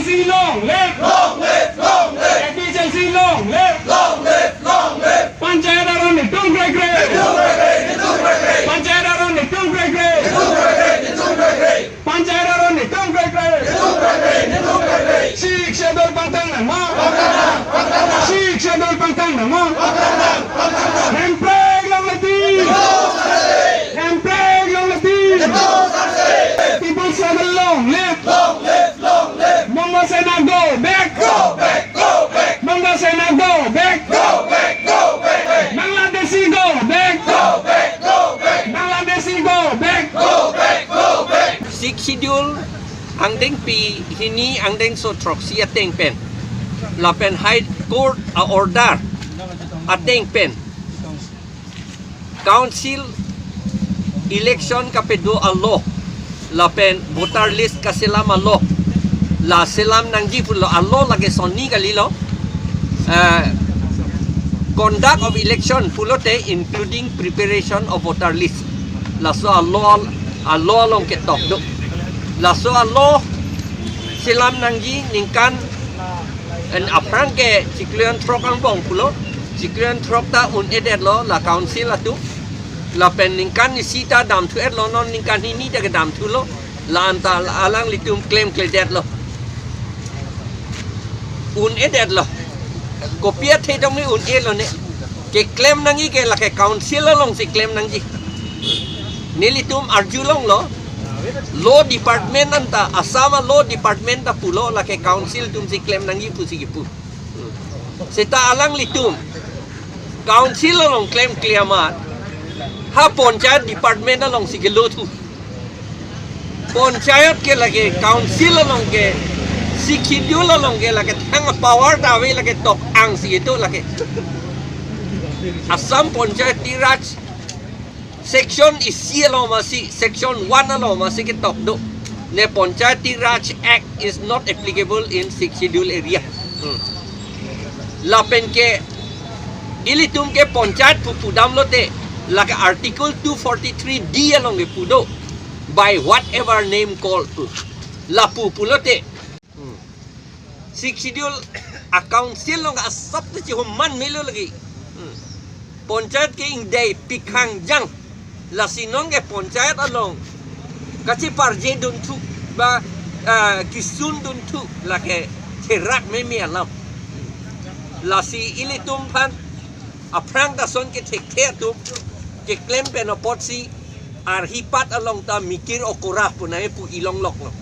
Efficiency long live! Long live, long live, Efficiency long live! long live, long live. Panchayat around it, don't break grade! Panchayat around it, don't break grade! Panchayat around it, don't break grade! Shiksha dol pantang nama! Shiksha dol pantang nama! Hempreg long lati! Hempreg long lati! People struggle long live! Long live, long live. Bongo Sena go back! Go back, go back, Bongo Sena go back! go back, go back, Bangladeshi go back! go back, go back, Bangladeshi go back! go back, go back. Sixth schedule ang ding pi hini ang ding so troxy ateng pen lapen high court a order ateng pen council election kapedo a law lapen voter list kasilam a law la selam nang jipulo a law lage sonni kalilo conduct of election pulote including preparation of voter list la so a law long ke tok do la so a law silam nangji ningkan en aprang ke ciklian trok ang bong pulo ciklian trok ta un edet lo la council atu la pen ningkan ni sita dam tu et lo non ningkan ini jaga dam tu lo la anta alang litum claim kledet lo un edet lo kopia the dong ni un e lo ne ke claim nangi ke la ke council long si claim nangji nilitum arjulong lo law department anta asama law department ta pulo la ke council tum si claim nangi pusi gipu seta alang litum council long claim kliamat ha panchayat department long si gelo tu panchayat ke lage council long ke si schedule long ke lage thang power ta we lage tok ang si itu lage Assam Panchayat Raj section is sialo masi section 1 alo masi ke tok do ne Panchayati Raj Act is not applicable in sixth schedule area lapen ke ilitum ke panchayat pudam lote la ke article 243D along ke pudo by whatever name called la pulote sixth schedule account silong asap te human melo lagi panchayat ke indai pikhang jang la sinong ke panchayat along kasi parje dun tu ba kisun dun tu la ke terak me alam la si ilitum pan aprang da son ke tekte tu ke claim penopotsi ar hipat along ta mikir okura punai pu ilong lok no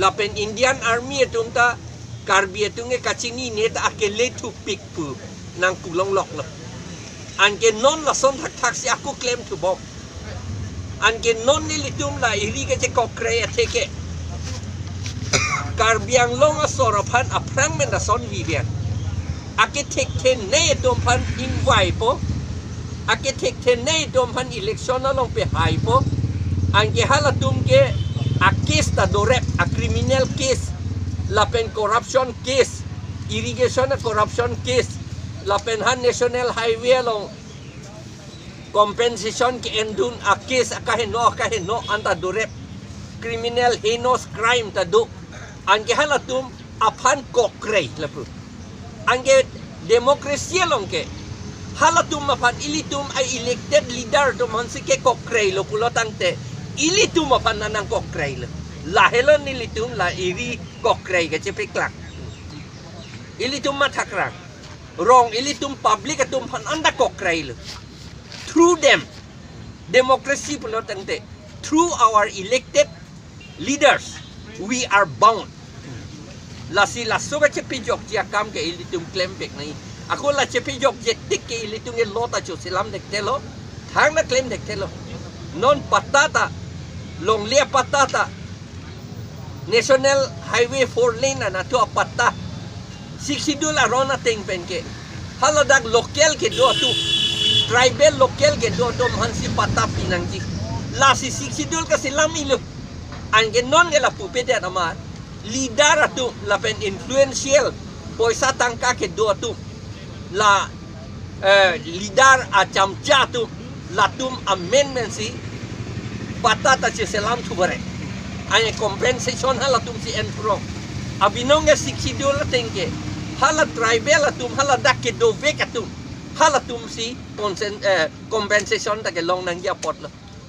la pen Indian Army etum ta karbi etunge kachini net akele tu pik pu nang pulong lok no anke non la son thak si aku claim tu bob anke non nilitum la iri ke che kokre teke karbiang long asoropan aprang men da son vivian ake tek ten ne dompan invai po ake tek ten ne dompan election long pe hai po anke halatum ke a case ta dorep a criminal case la pen corruption case irrigation corruption case la penhan national highway long compensation ke endun a case akaheno anta dorep criminal heinous crime ta do ange halatum aphan kokre lapu ange demokrasi long ke halatum aphan ilitum ay elected leader to mansi ke kokre lo pulo tante ilitum aphan nanang kokre la helon ilitum la iri kokre ke cepiklak ilitum mathakrak wrong ilitum public atum pan anda kokrai through them democracy pulo tante through our elected leaders we are bound la sila soba chepijok dia kam ke ilitum claim back nai ako la chepijok jetik ke ilitum e lota cho silam dek telo thang na claim dek telo non patata long lia patata national highway 4 lane na to patta $60 rona ting penke haladak local ke do tu tribal local ke do hansi pata pinangji la si $60 ka silam ilu ange non la pupede amar leader tu la pen influential poisa tangka ke do tu la leader a chamcha tu la tum amendment si pata ta che selam tu bare ane compensation hala tum si en pro abinong nga siksidol tengke hala tribal atum hala dakke dovek atum hala tum si compensation ta ke long nang ya pot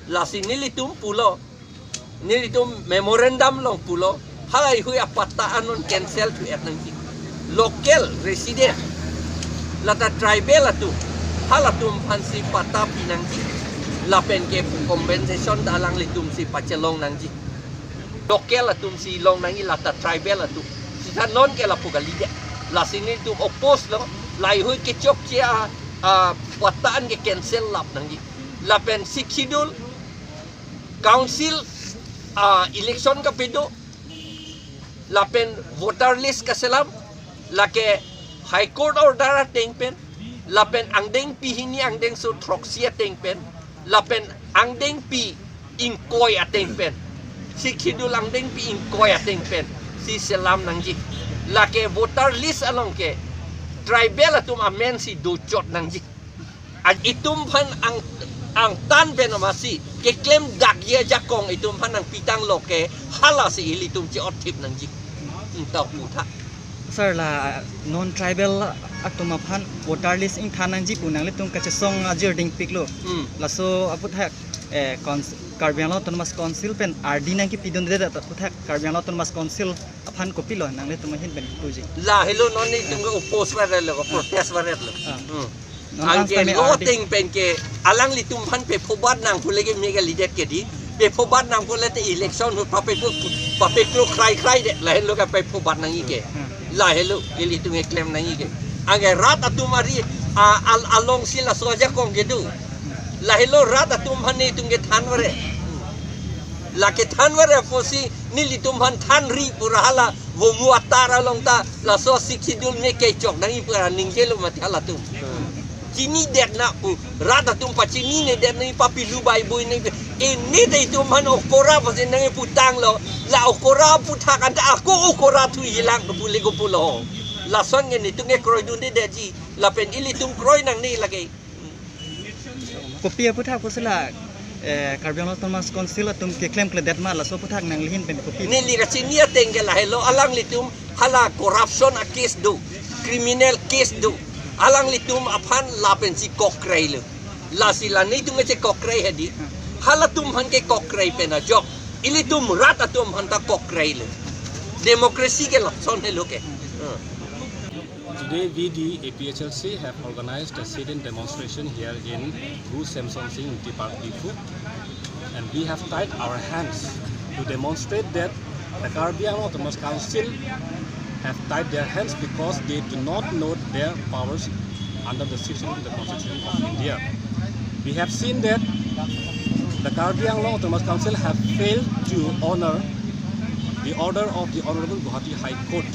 la si nilitum pulo nilitum memorandum long pulo hala hui apata anon cancel tu et nang local resident lata tribal atum hala tum fansi pata pinang la pen ke compensation ta lang litum si pachelong nang local atum si long nang lata tribal atum si tan non ke la pugalide la sini tu oppose lo lai hui ke chok chia pataan ke cancel lap nang la pen siksidul council election ka pedo la pen voter list ka selam la ke high court order tengpen la pen angdeng pi hini angdeng su troxia tengpen la pen angdeng pi inkoy atengpen siksidul angdeng pi inkoy atengpen si selam nang la ke voter list along ke tribal atum amen si duchot nang at itum phan ang tan benamasi ke claim dagya jakong itum phan ang pitang loke hala si ilitum chi otip nang taw puta sir la non tribal atuma phan voter list in thanang ji punang le tum ka song ajir ding piklo la so aput hak Karbi Anglong Autonomous Council pen RD nang ki pidon de ta puthak Karbi Anglong Autonomous Council aphan ko pilo nang le tum hin ben tuji la hello non ni tum oppose wa le ko protest wa le ang ke voting pen ke alang li tum phan pe phobat nang phule ke mega leader ke di pe phobat nang phule te election hu pa pe ko krai de la hello ka pe phobat nang ke la hello ili tum claim nang ke ang rat atumari along sila soja kong gedu la hello rat atum bhane tunge thanware la ke thanware fosi nili tum bhan than ri purahala wo mu atara longta la so siksidul me ke chok nang ipara ninggelo mati hala tum kini det na pu rat atum pachini ne det nang papi lubai boy ne ini dei tum bhan okora fosi nang putang lo la okora putakan ta aku okora tu hilang puli ko pulo la son nge ni tunge kroy dun de ji la pen ili tum kroy nang ni lagi kopi puthak pusela Karbi Anglong Autonomous Council atum ke claim kle det ma la so puthak nang lihin ben kopi ni li rachinia tengela hello alang litum hala corruption a case do criminal case do alang litum aphan la pen si kokrai le la sila ni tum che kokrai hedi hala tum han ke kokrai pen a job ili tum rat atum han ta kokrai le democracy ke la son hello ke Today, we, the APHLC, have organized a sit-in demonstration here in Gu Samson Singh Unity Park, Difu, and we have tied our hands to demonstrate that the Karbi Anglong Autonomous Council have tied their hands because they do not know their powers under the section of the Constitution of India. We have seen that the Karbi Anglong Autonomous Council have failed to honor the order of the Honorable Guwahati High Court,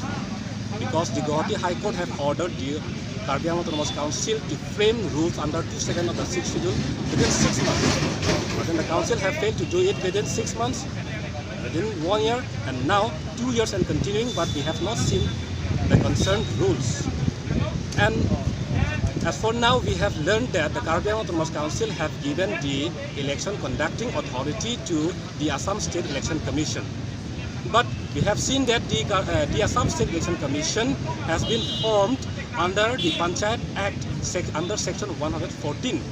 because the Guwahati High Court have ordered the Karbi Anglong Autonomous Council to frame rules under 2(2) of the 6th schedule within 6 months. But then the council have failed to do it within 6 months, within 1 year, and now 2 years and continuing, but we have not seen the concerned rules. And as for now, we have learned that the Karbi Anglong Autonomous Council have given the election conducting authority to the Assam State Election Commission. But we have seen that the Assam State Election Commission has been formed under the Panchayat Act under section 114.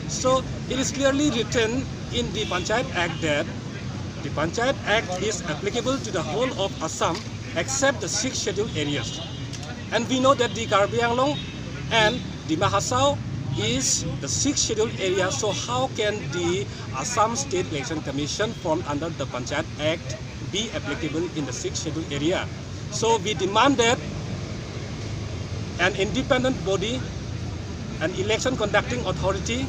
So it is clearly written in the Panchayat Act that the Panchayat Act is applicable to the whole of Assam except the 6 scheduled areas. And we know that the Karbi Anglong and the Mahasau is the 6 scheduled area. So how can the Assam State Election Commission formed under the Panchayat Act be applicable in the 6th scheduled area? So we demand that an independent body, an election conducting authority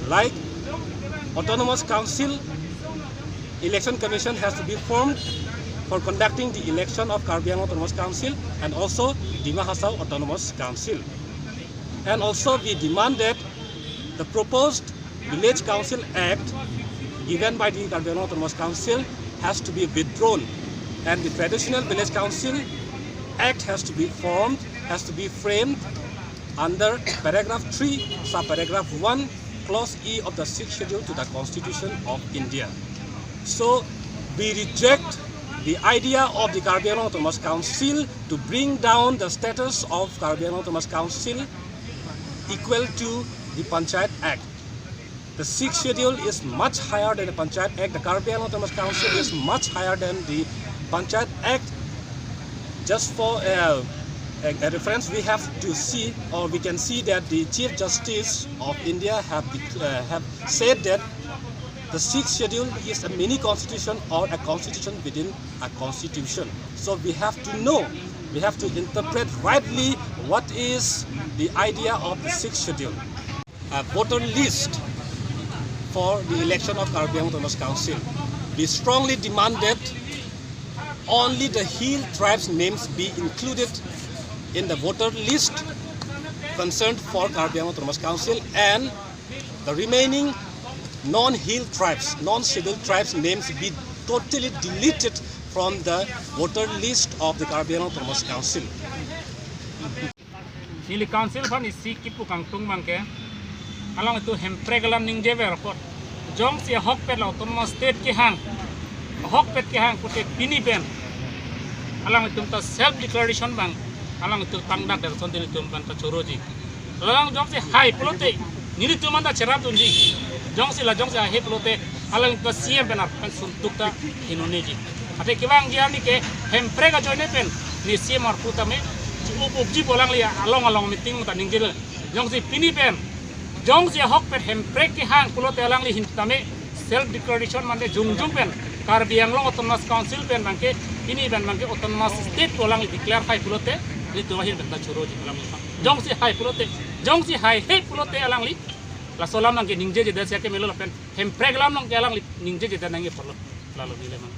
like Autonomous Council Election Commission has to be formed for conducting the election of Karbi Anglong Autonomous Council and also the Mahasau Autonomous Council. And also we demand that the proposed Village Council Act given by the Karbi Anglong Autonomous Council has to be withdrawn, and the Traditional Village Council Act has to be formed, has to be framed under paragraph 3, subparagraph 1, clause E of the 6th schedule to the Constitution of India. So we reject the idea of the Karbi Anglong Autonomous Council to bring down the status of Karbi Anglong Autonomous Council equal to the Panchayat Act. The 6th schedule is much higher than the Panchayat Act. The Karbi Anglong Autonomous Council is much higher than the Panchayat Act. Just for a reference, we have to see, or we can see that the Chief Justice of India have said that the 6th schedule is a mini constitution or a constitution within a constitution. So we have to know, we have to interpret rightly what is the idea of the 6th schedule. A voter list for the election of Karbi Anglong Autonomous Council. We strongly demand that only the hill tribes' names be included in the voter list concerned for Karbi Anglong Autonomous Council, and the remaining non-hill tribes, non-scheduled tribes' names be totally deleted from the voter list of the Karbi Anglong Autonomous Council. Nili council fan isi kipu kang tung mangke alang itu hempregalam ning jever pot jong si hokpet la autonomous state ki hang hokpet ki hang putek pini ben alang itu ta self declaration bang alang itu tangdak der sontil itu ban ta choroji alang jong si hai plote nili tu manda cerap tunji jong si hai plote alang itu siem benar kan suntuk ta inoneji ate kiwang dia ni ke hemprega joine pen ni siem ar putame ubji bolang lia along meeting ta ningjil jong si pini pen jong si hokpet hemprek ki hang plote alang li hintame self declaration mande jung pen Karbi Anglong Autonomous Council pen mangke ini ben mangke autonomous state bolang li declare hai plote li tu wahin ben ta choroji alang jong si hai plote jong si hai he plote alang li la solam nang ke ningje je da se ke melo pen hemprek lam nang ke alang li ningje je da nang ye perlo lalu dile mang